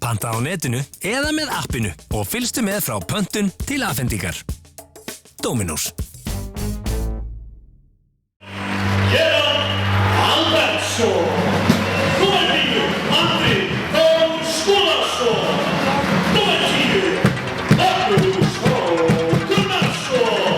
Panta á netinu eða með appinu og fylgstu með frá pöntun til afhendingar. Dominos. Jedan Albertsson, númer 9, Andri Þór Skúlason, númer 10, Magnús Þór Gunnarsson.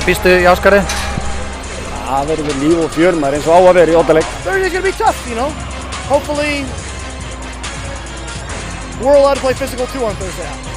Býstu í Ásgarði? Það verður líf og fjör maður eins og á að vera í oddaleik. Thursday's gonna be tough, you know. Hopefully, we're allowed to play physical too on Thursday.